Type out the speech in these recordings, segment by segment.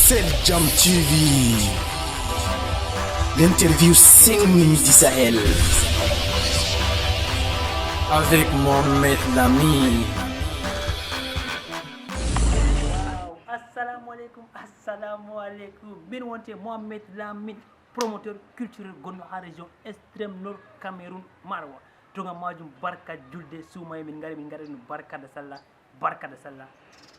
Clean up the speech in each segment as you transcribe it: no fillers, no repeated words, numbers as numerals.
Jam TV, l'interview 5 minutes du Sahel, avec Mohamed Lamine. Assalamu alaikum. Bin wonte Mohamed Lamine, promoteur culturel gonno ha région extrême nord Cameroun Marwa. Tonga majum barka julde soumay min ngari no barka da sallah, barka da sallah.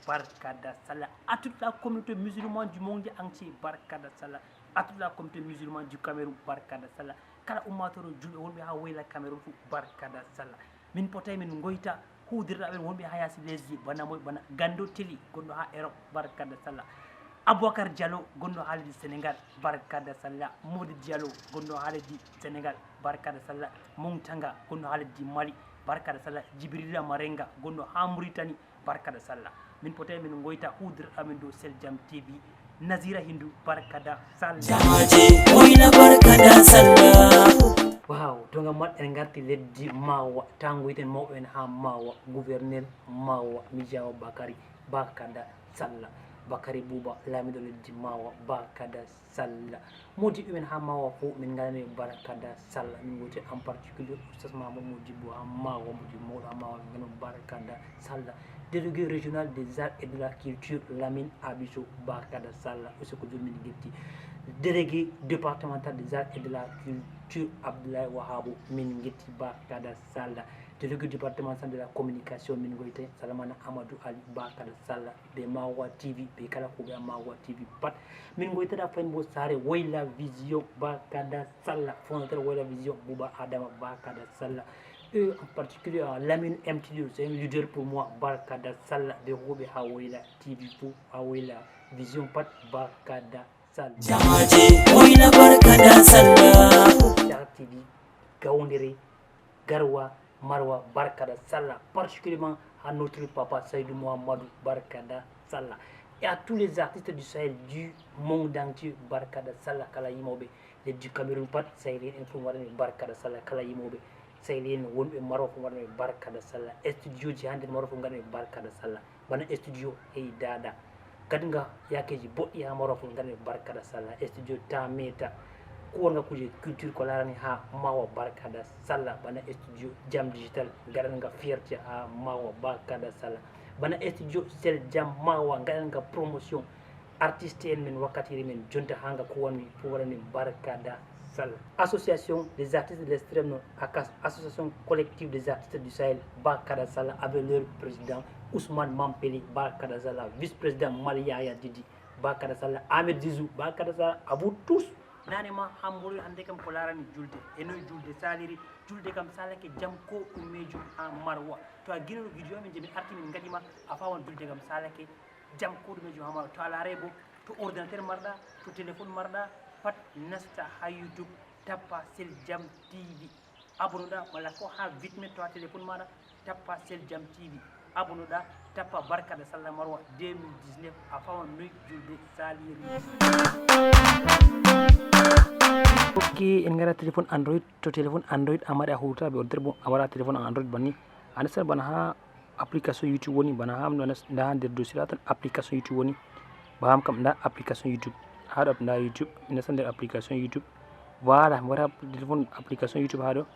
Barka da Salah à toute la communauté musulmane du monde entier. Barka da Salah à toute la communauté musulmane du Cameroun. Barka da Salah kala ummatoro julbe wonbe ha wayla Cameroun fu barka da Salah. Min potay min goyta hudirraɓe wonbe ha yasi lesdi bana moy bana Gando Teli gonɗo ha Europe. Barka da Salah. Aboubacar Diallo gonɗo ha leddi Sénégal. Barka da Salah. Modi Diallo gonɗo ha leddi Sénégal. Barka da Salah. Montanga gonɗo ha leddi Mali. Barka da Salah. Djibrila Marenga gonɗo ha Mauritanie. Barka da Salah. min potay min goyta hudirɗamin dow Sel Jam TV. Nazira Hindu barka da Salah. Barka da Salah. Wow, tonga mat en garti leddi Mawa tangoyten mawɓe en ha Mawa gouverneur Mawa Mijawa Bakary barka da Salah. Bakary Bouba lamiɗo leddi Mawa barka da Salah. Modiɓe men ha Mawa fo min garani barka da Salah. min goyte en particulier oustas Mamadou Modibbo ha Mawa Modibbo mawɗo ha Mawa min gano barka da Salah. Délégué régional des arts et de la culture Lamine Abisso barka da Salah usoko jommin guetti. Délégué départemental des arts et de la culture Abdoulaye Wahabou min guetti barka da Salah. Délégué départemental de la communication min goyte Salamana Amadou Ali barka da Salah. Be Mawa TV be kala ko be Mawa TV pat min goyte da fen bo sare Wayla Vision barka da Salah. Fondateur Wayla Vision Bouba Adama barka da Salah. En particulier Lamine MTD, c'est un leader pour moi. Barka da Salah de Robe Hawela TV pour Hawela Vision Pat barka da Salah. Barka da Salah. TV Gaoundéré Garwa Marwa barka da Salah. Particulièrement à notre papa Saïdou Mohamedou barka da Salah. Et à tous les artistes du Sahel du monde entier barka da Salah kala yimobe. Les du Cameroun Pat Sahel Info barka da Salah kala yimobe. Sahelen wonɓe Maroc garno barka da Salah. Studio ji hande Maroc garno barka da Salah. Bana studio hey dada gadga yakeji boɗɗi ha Maroc garno barka da Salah. Studio Tameta ko wonga kuje culture ko larani ha Mawa barka da Salah. Bana studio Jam Digital garanga fierté ha Mawa barka da Salah. Bana studio Sel Jam Mawa garanga promotion artiste en men wakkatiri men jonta hanga ko woni pour warani barka da Salah. Association des artistes de l'extrême nord, association collective des artistes du Sahel, barka da Salah, avec leur président Ousmane Mampeli, barka da Salah, vice-président Maliaya Didi, barka da Salah, Ahmed Zizou, barka da Salah, à vous tous. Nanema hamburu hande kam ko larani julde eno julde saliri julde kam salake jam ko ummeju ha Marwa to a guinoɗo video men je min arti min gadima a fawan julde kam salake jam ko ɗumeju ha Marwa to a laare bo to ordinateur marɗa to téléphone marɗa pat nasta ha YouTube tappa Sel Jam TV abonoɗa walla ko ha vitme to ha téléphone maɗa tappa Sel Jam TV abonoɗa tappa barka da Salah Marwa 2019 a fawan noy julde saliri. Ok en gara téléphone Android to téléphone Android amaɗa hurta ɓe ordinateur bo a waɗa téléphone Android banni a nastan bana ha application YouTube woni bana ha nda nder dossier tan application YouTube woni baham kam nda application YouTube haɗo nda YouTube ina sande application YouTube voilà mi wara téléphone application YouTube haɗo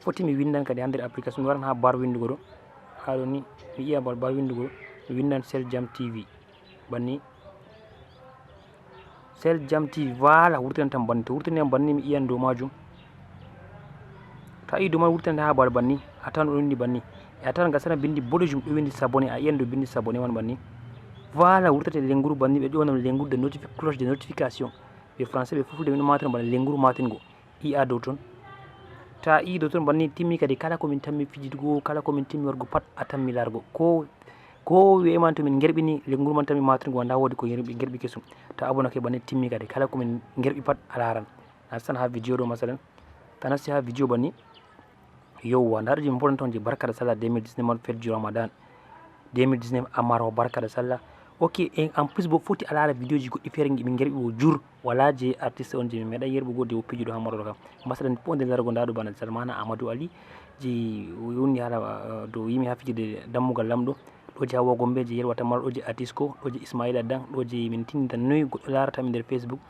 foti mi windan kadi hande application mi waran ha bar windugo ɗo haɗo ni mi yiya bar windugo mi windan Sel Jam TV banni Sel Jam TV voilà wurtinan tan banni to wurtiniyam banni mi yiyan dow majum to a yi dow man wurtinande ha bar banni a tawan ɗo windi banni e a tawan gasana bindi boɗejum ɗo windi sabone a yiyan dow bindi sabone man banni. Voilà, wurtate lenguru banni ɓe ƴonam lenguru de cloche de notification ɓe français ɓe fulfulde min matin bana lenguru matingo iya dow ton ta i dow ton banni timmi kadi kala komin tammi fijidgo kala komin timmi wargo pat a tammi largo ko wiyeman to min gerɓini lenguru man tammi matingo wanda wodi ko gerɓi kesum ta abonake banni timmi kadi kala komin gerɓi pat a laran nastan ha vidéo ɗo masalan ta nasti ha vidéo banni yowwa ndaɗo je mi boɗan ton je barka da Salah 2019 man fête du Ramadan 2019 amaro barka da Salah. Ok en plus bo foti a lara vidéo ji goɗɗi feere min gerɓi o jur wala je artiste on je mi meeɗa yerɓugo de o pijuɗo ha Maroc kam masalan po nde largo ndaɗo bana Salmana Amadou Ali je woni hala dow yimi ha fijirde dammugal lamɗo ɗoji Hawa Gombe je yelwata mar, ɗoji Atisco, ɗoji Ismaila Dan, ɗoji min tinta noyi goɗɗo larata mi nder Facebook,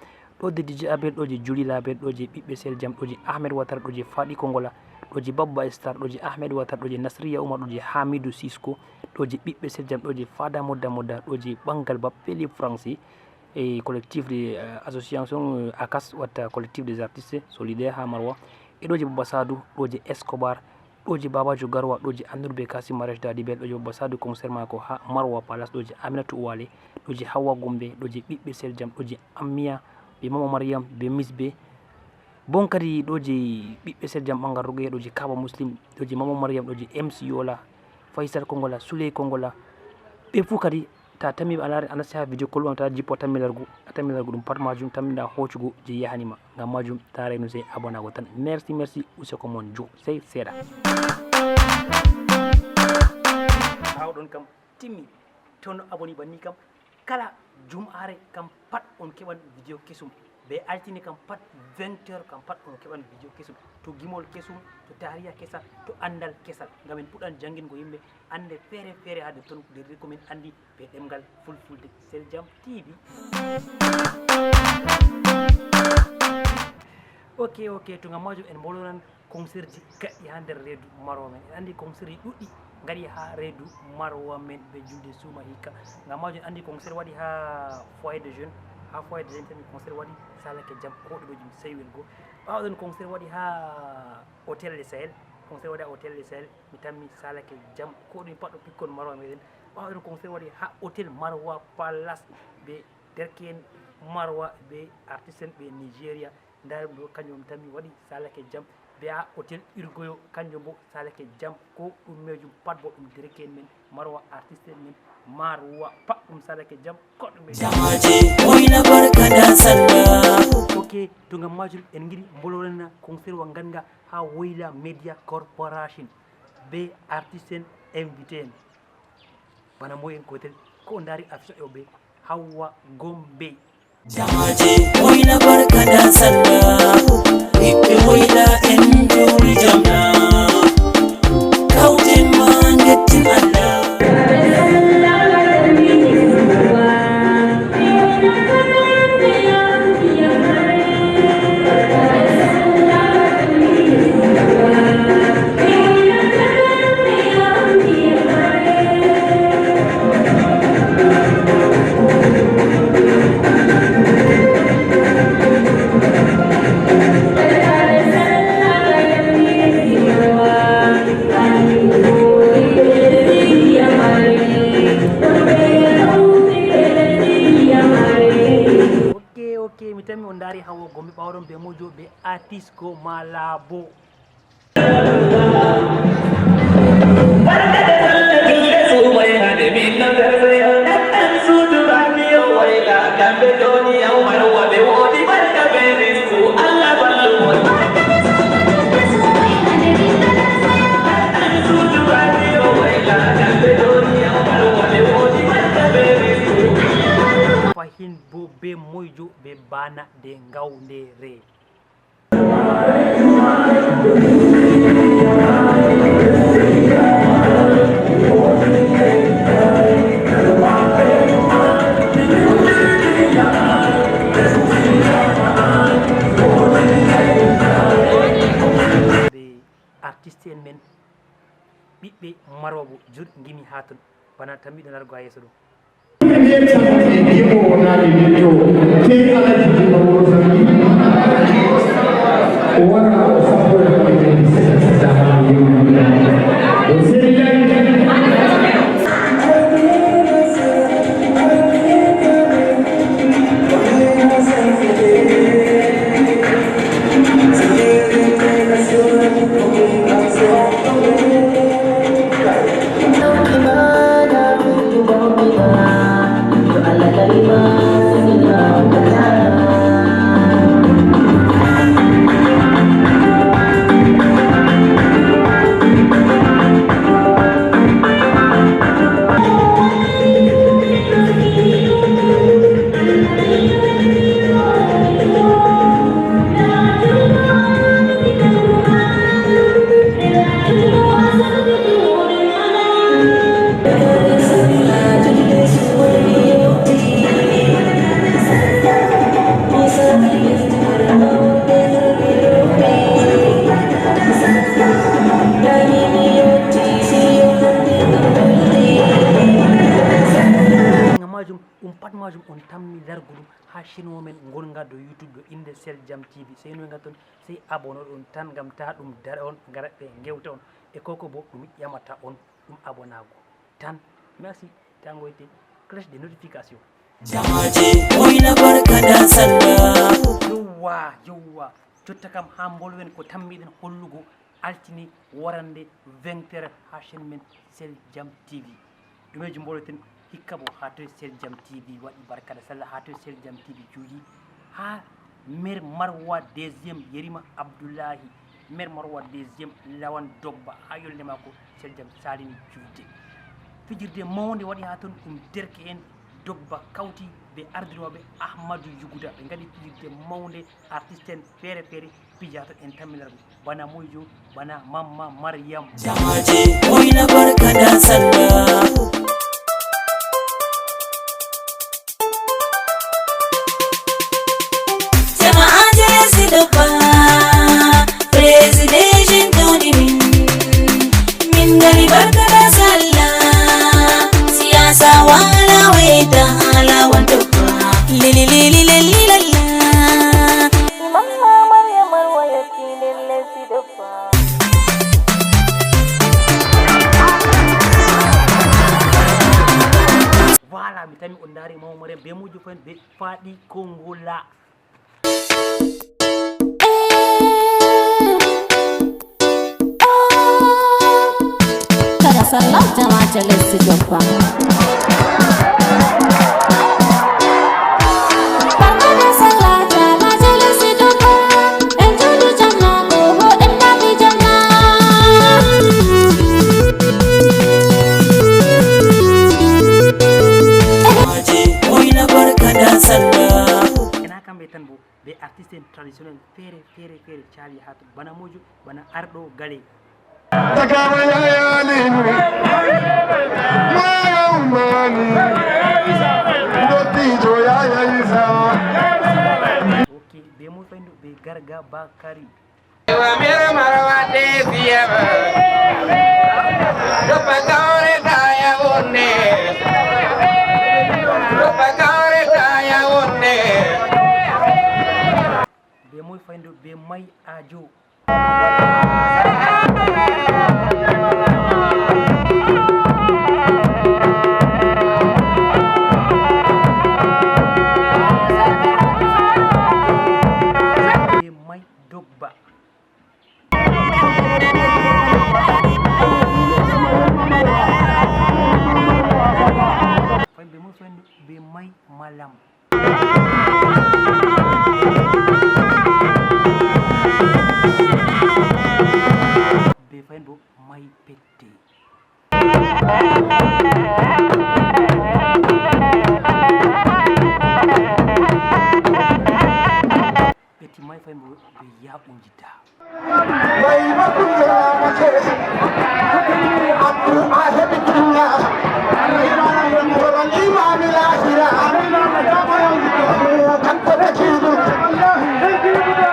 ɗoji DJ Abel, ɗoji Juli Label, ɗoji ɓiɓɓe Sel Jam, ɗoji Ahmed Watar, ɗoji Fadi Kongola, ɗoji Babba Star, ɗoji Ahmed Watar, ɗoji Nasriya Umar, ɗoji Hamidou Sisko, ɗoji ɓiɓɓe Sel Jam, ɗoji Fada Modda Modda, ɗoji Bangal Bappeli Franci et collectif de association ACAS watta collectif des artistes solidaires ha Marwa, e ɗoji Baba Sadou, ɗoji Escobar, ɗoji Babajo Garwa, ɗoji Andour be Kasim Maresh Dadi Bel, ɗoji Baba Sadou concert mako ha Marwa Palace, ɗoji Aminatou Ouale, ɗoji Hawa Gombe, ɗoji ɓiɓɓe Sel Jam, ɗoji Ammiya be Mama Mariam be Misbe, bon kadi ɗoji ɓiɓɓe Sel Jam ɓangal Rogueye, ɗoji Kaba Muslim, ɗoji Mama Mariam, ɗoji MC Yola, Faisal Kongola, Souley Kongola, ɓe fuu kadi ta tammi alari anasti ha video call ta jippo tammilargu ɗum pat majum tammiɗa hoccugo je yahanima, ngam majum ta reno sey abonago tan. Merci useko mon jo sey seeɗa hawɗon kam timmi. To no aboni banni kam kala jum'are kam pat on keɓan video kesum, be altine kam pat 20h kam pat on keɓan video kesum, to gimol kesum, to tariya kesal, to andal kesal, ngam en puɗɗan jangingo yimɓe ande feere feere hade ton nder komin andi be ɗemgal fulfulde. Sel Jam TV. ok to ngam majum en mbolwonan concert ji gaɗɗi ha nder reedu Marwa men. En andi concert ji ɗuɗɗi gaɗi ha reedu Marwa men ɓe julde Souma hikka. Ngam majum en andi concert waɗi ha foyer de jeune, ha foyer de jeune tan concert waɗi Salake Jam ko ɗume jum seywel go. ɓawɗon concert waɗi ha hôtel de Sahel, concert waɗi ha hôtel de Sahel mi tammi Salake Jam ko ɗum pat ɗo pikkon Marwa meɗen. ɓawɗon concert waɗi ha hôtel Marwa Palace be derken Marwa be artiste ɓe Nigéria, nda ɗum ɗo kanjum tammi waɗi Salake Jam be ha hôtel Urgoyo kanjum bo Salake Jam ko ɗummejum pat bo ɗum derken men Marwa artiste men Marwa pat ɗum Salake Jam ko ɗume jamaje oyna barka da sallah. ok to ngam majum en giɗi mbolorena concert wa ganga ha Woyla Media Corporation be artiste en invité en bana moy en kotel ko dari affiche o be Hawa Gombe. Jamaje oyna barka da sallah, ɓiɓɓe Woyla en juri jamna, kawten ma gettin Allah. mi tammi on dari Hawa Gombe ɓawɗon be mojo be Atisco Malabo. Fahin bo be mojo be bana de ngawndere. Be artiste en men ɓiɓɓe Marwa bo jur gimi ha ton bana tammiɗo nargo ha yeeso ɗum. majum pat majum on tammi largu ɗum ha chaîne men gonga do YouTube do inde Sel Jam TV sey no ngatton sey abonno ɗum tan gam ta ɗum dara on gara ɓe gewta on e koko bo ɗum ƴamata on ɗum abonago tan. Merci tangoyte cloche de notification. Jamaje wayna barka da sallah. Yowwa jotta kam ha bolwen ko tammiɗen hollugo altini warande 20h ha chaîne men Sel Jam TV ɗumeji bolweten hikka bo ha to Sel Jam TV waɗi barka da sallah ha to Sel Jam TV juuji ha mer Marwa deuxième Yerima Abdoulahi mer Marwa deuxième Lawan Dogba ha yolde mako Sel Jam salini juude fijirde mawde waɗi ha ton ɗum derke en Dogba kawti be ardinoɓe Ahmadou Yuguda ɓe gaɗi fijirde mawde artiste en feere feere pijato en tammilargo bana moyjo bana Mamma Mariam. Jamaje wayna barka da sallah. Jamaje sidapa president doni min gari barka da sallah. Siyasa wala weda hala wanda lili lili lili lalla. Mamma Mariam wayati lele sidapa. Voilà mi tami on dari Mamma Mariam be mujo fen be faɗi kongola. Kada sallah jama'a lesi joppa. Barka sallah jama'a lesi joppa. Enjoy janna go enna bi janna. Jamaje wayna barka da sallah. Ena kamɓe tan bo be artiste en traditionnel feere caali ha to bana mojo bana arɗo gale. Ok be mo fayndo be Garga Bakari. Be mo fayndo be May Ajo. Be May Dogba. Be mo fayndo be May Malam. Be fayndo May Pette. Peti May fayndo be Yaɓunjita.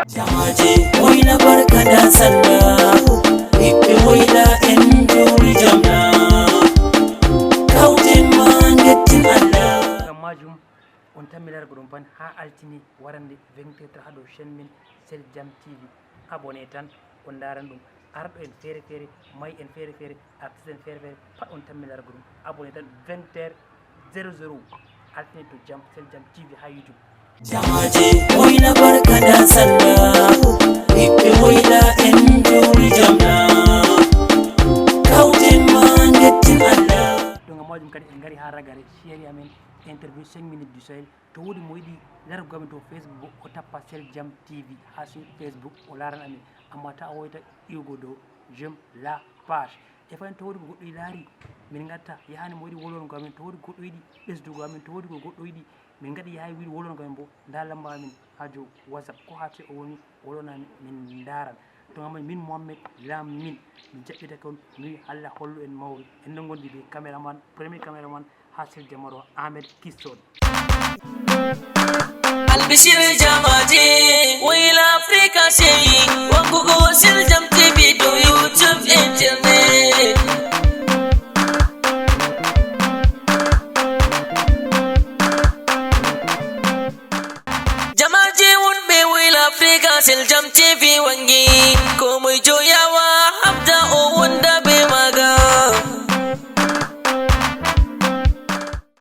Jamaje wayna barka da sallah. Ippe wayna en juri jamna. Kauten man gettin Allah. Gam majum on tammilargo ɗum ban ha altini warande 24 ha dow chaîne min Sel Jam TV abonné tan on daran ɗum arɗo en feere feere may en feere feere artiste en feere feere pat on tammilargo ɗum abonné tan 20h00 altini to Jam Sel Jam TV ha YouTube. Jamaje wayna barka da sallah. Ippe wayna en juri jamna. Kauten man gettin Allah. ɗum gam majum kadi en gari ha ragare série amen interview 5 minutes du Sahel to wodi mo yiɗi largo amen to Facebook o tappa Sel Jam TV ha sur Facebook o laran amen amma ta o woyta iwgo dow j'aime la page e fayin to wodi ko goɗɗo laari min gatta yahani mo yiɗi wolwongo amen to wodi goɗɗo yiɗi ɓesdugo amen to wodi ko goɗɗo yiɗi min gaɗi yahay wiɗi wolwongo amen bo nda lamba amen ha jo WhatsApp ko ha to o woni wolwona min daran to gam min Mohammed Lamin min jaɓɓita kon mi Allah hollu en mawru en ɗon gondi be caméraman premier caméraman ha Sel Jam Marwa Ahmed Kisson. Albishir jamaje wayla Africa sheyi wangugo